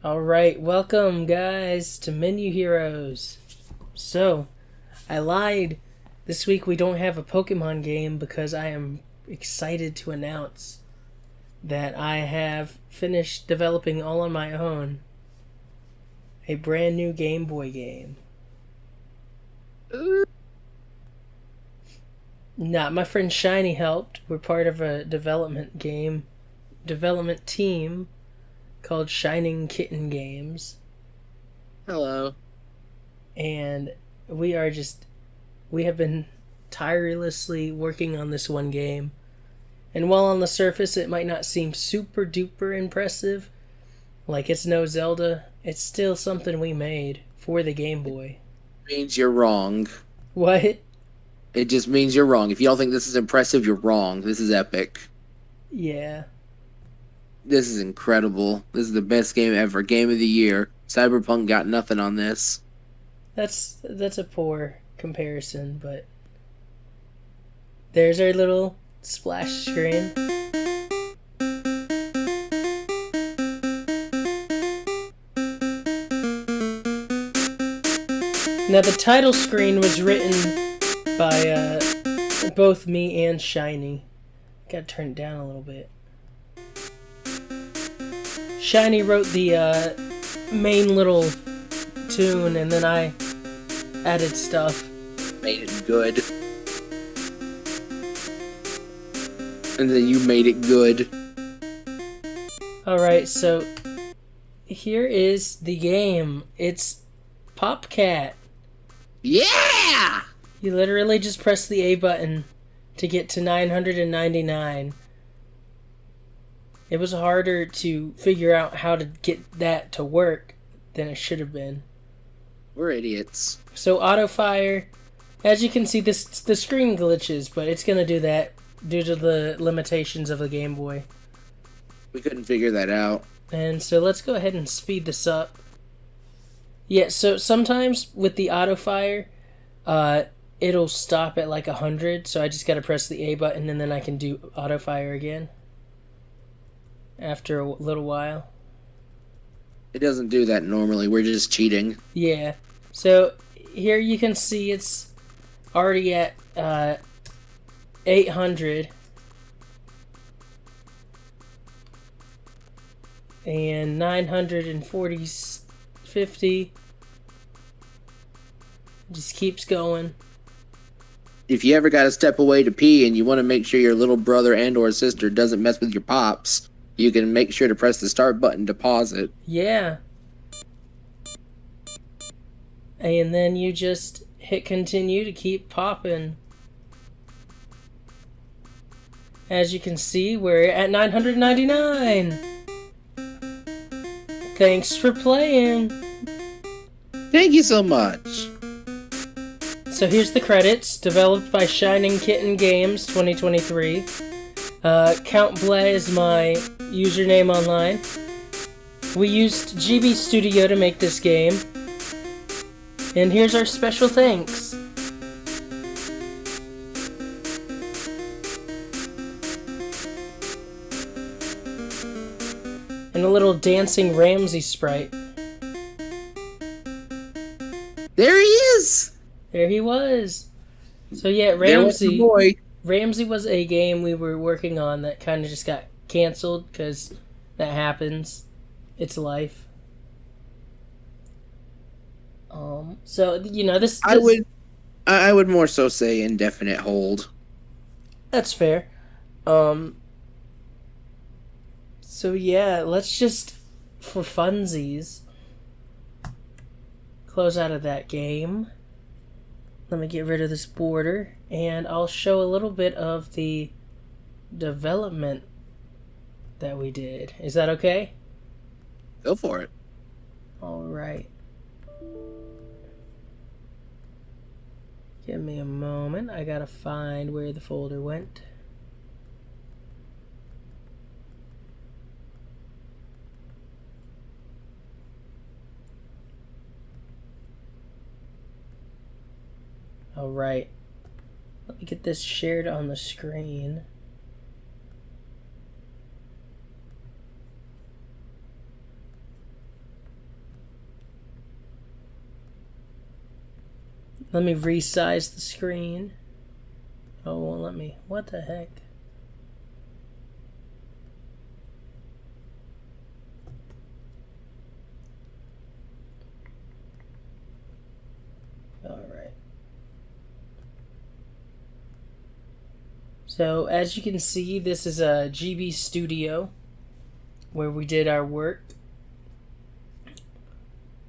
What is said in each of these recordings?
Alright, welcome guys to Menu Heroes. So, I lied. This week we don't have a Pokemon game because I am excited to announce that I have finished developing all on my own a brand new Game Boy game. Nah, my friend Shiny helped. We're part of a development team called Shining Kitten Games. Hello. And we are just we have been tirelessly working on this one game. And while on the surface it might not seem super duper impressive, like it's no Zelda, it's still something we made for the Game Boy. Means you're wrong. What? It just means you're wrong. If you don't think this is impressive, you're wrong. This is epic. Yeah. This is incredible. This is the best game ever. Game of the year. Cyberpunk got nothing on this. That's a poor comparison, but there's our little splash screen. Now the title screen was written by both me and Shiny. Gotta turn it down a little bit. Shiny wrote the main little tune, and then I added stuff. Made it good. And then you made it good. Alright, so here is the game. It's PopCat. Yeah! You literally just press the A button to get to 999. It was harder to figure out how to get that to work than it should have been. We're idiots. So auto fire, as you can see, the screen glitches, but it's gonna do that due to the limitations of the Game Boy. We couldn't figure that out. And so let's go ahead and speed this up. Yeah, so sometimes with the auto fire, it'll stop at like 100, so I just gotta press the A button and then I can do auto fire again after a little while. It doesn't do that normally. We're just cheating. Yeah. So here you can see it's already at 800. And 940, 50. Just keeps going. If you ever got to step away to pee and you want to make sure your little brother and or sister doesn't mess with your pops, you can make sure to press the start button to pause it. Yeah. And then you just hit continue to keep popping. As you can see, we're at 999. Thanks for playing. Thank you so much. So here's the credits. Developed by Shining Kitten Games 2023. Count Blay is my username online. We used GB Studio to make this game. And here's our special thanks. And a little dancing Ramsey sprite. There he is! There he was. So yeah, There was the boy. Ramsey was a game we were working on that kind of just got canceled because that happens. It's life. So you know this. I would more so say indefinite hold. That's fair. So yeah, let's just, for funsies, close out of that game. Let me get rid of this border, and I'll show a little bit of the development that we did. Is that okay? Go for it. Alright. Give me a moment. I gotta find where the folder went. Alright. Let me get this shared on the screen. Let me resize the screen. Oh, won't let me. What the heck? Alright. So, as you can see, this is a GB Studio where we did our work.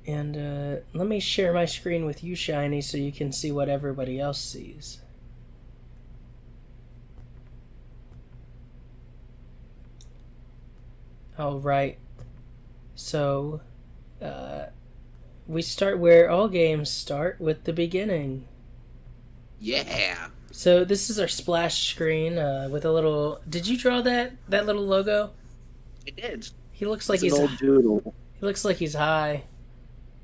And let me share my screen with you, Shiny, so you can see what everybody else sees. Alright. So, we start where all games start, with the beginning. Yeah. So this is our splash screen with a little... Did you draw that little logo? I did. He looks like It's an old doodle. He looks like he's high.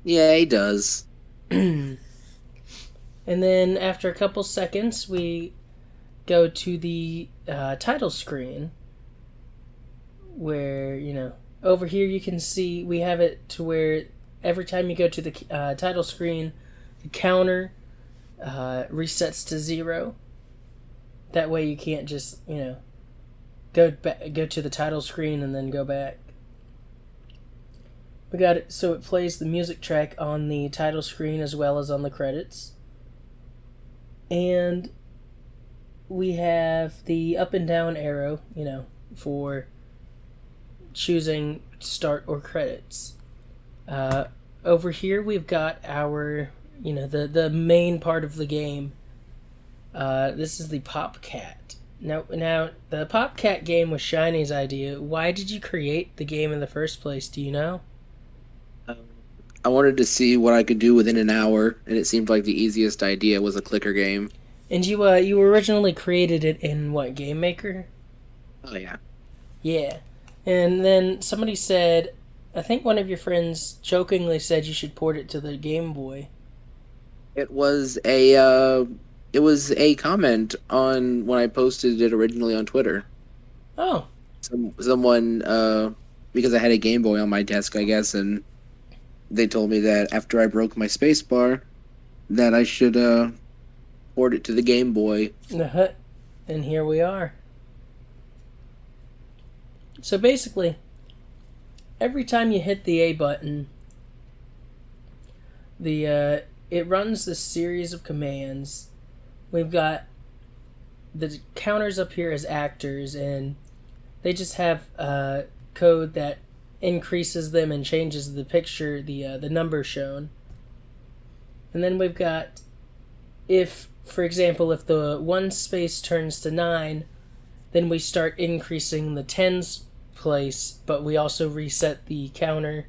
Yeah, he does. And then after a couple seconds, we go to the title screen, where, you know, over here you can see we have it to where every time you go to the title screen, the counter resets to 0. That way you can't just, you know, go to the title screen and then go back. We got it so it plays the music track on the title screen as well as on the credits. And we have the up and down arrow, you know, for choosing start or credits. Over here we've got our, you know, the main part of the game. This is the Pop Cat. Now the Pop Cat game was Shiny's idea. Why did you create the game in the first place? Do you know? I wanted to see what I could do within an hour, and it seemed like the easiest idea was a clicker game. And you originally created it in what, Game Maker? Oh yeah. Yeah. And then somebody said, I think one of your friends jokingly said you should port it to the Game Boy. It was a comment on when I posted it originally on Twitter. Oh. Someone because I had a Game Boy on my desk, I guess, and they told me that after I broke my space bar, that I should port it to the Game Boy. And here we are. So basically, every time you hit the A button, it runs this series of commands. We've got the counters up here as actors, and they just have code that increases them and changes the picture, the number shown. And then we've got, if, for example, if the 1 space turns to 9, then we start increasing the tens place, but we also reset the counter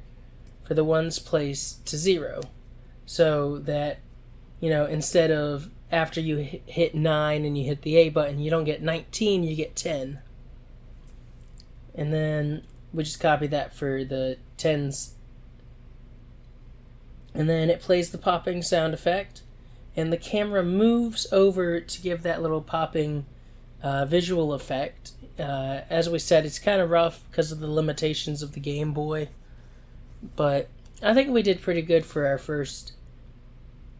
for the 1's place to 0. So that, you know, instead of after you hit 9 and you hit the A button, you don't get 19, you get 10. And then we just copy that for the 10s. And then it plays the popping sound effect, and the camera moves over to give that little popping visual effect. As we said, it's kind of rough because of the limitations of the Game Boy, but I think we did pretty good for our first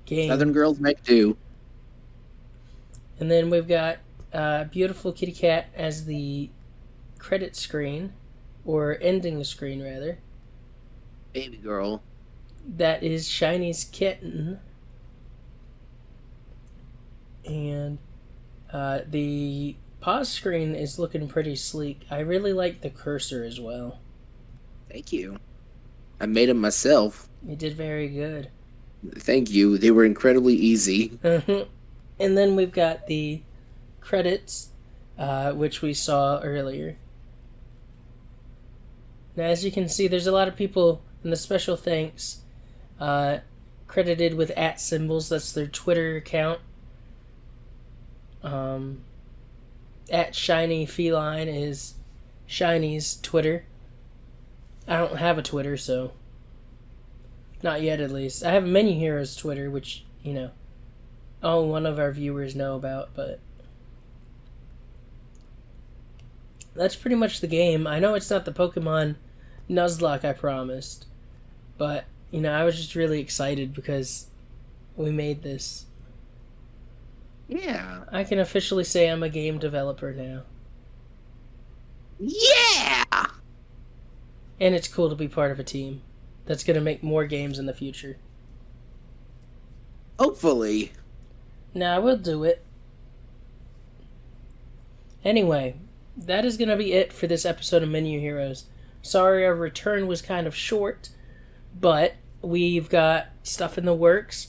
game. Southern girls make do. And then we've got Beautiful Kitty Cat as the credit screen, or ending the screen rather. Baby girl. That is Shiny's kitten. And the pause screen is looking pretty sleek. I really like the cursor as well. Thank you. I made them myself. You did very good. Thank you. They were incredibly easy. And then we've got the credits, which we saw earlier. Now, as you can see, there's a lot of people in the special thanks credited with @ symbols. That's their Twitter account. @ShinyFeline is Shiny's Twitter. I don't have a Twitter, so not yet at least. I have Menu Heroes Twitter, which, you know, only one of our viewers know about, but that's pretty much the game. I know it's not the Pokemon Nuzlocke I promised, but, you know, I was just really excited because we made this. Yeah. I can officially say I'm a game developer now. Yeah! And it's cool to be part of a team that's going to make more games in the future. Hopefully. Nah, we'll do it. Anyway, that is going to be it for this episode of Menu Heroes. Sorry our return was kind of short, but we've got stuff in the works.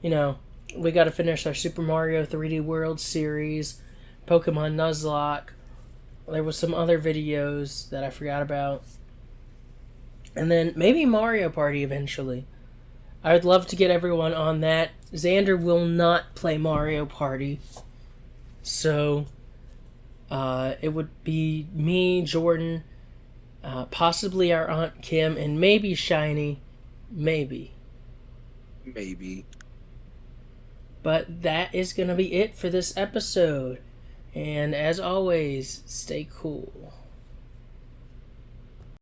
You know, we got to finish our Super Mario 3D World series, Pokemon Nuzlocke. There was some other videos that I forgot about. And then maybe Mario Party eventually. I would love to get everyone on that. Xander will not play Mario Party. So, it would be me, Jordan, possibly our Aunt Kim, and maybe Shiny. Maybe. Maybe. But that is going to be it for this episode. And as always, stay cool.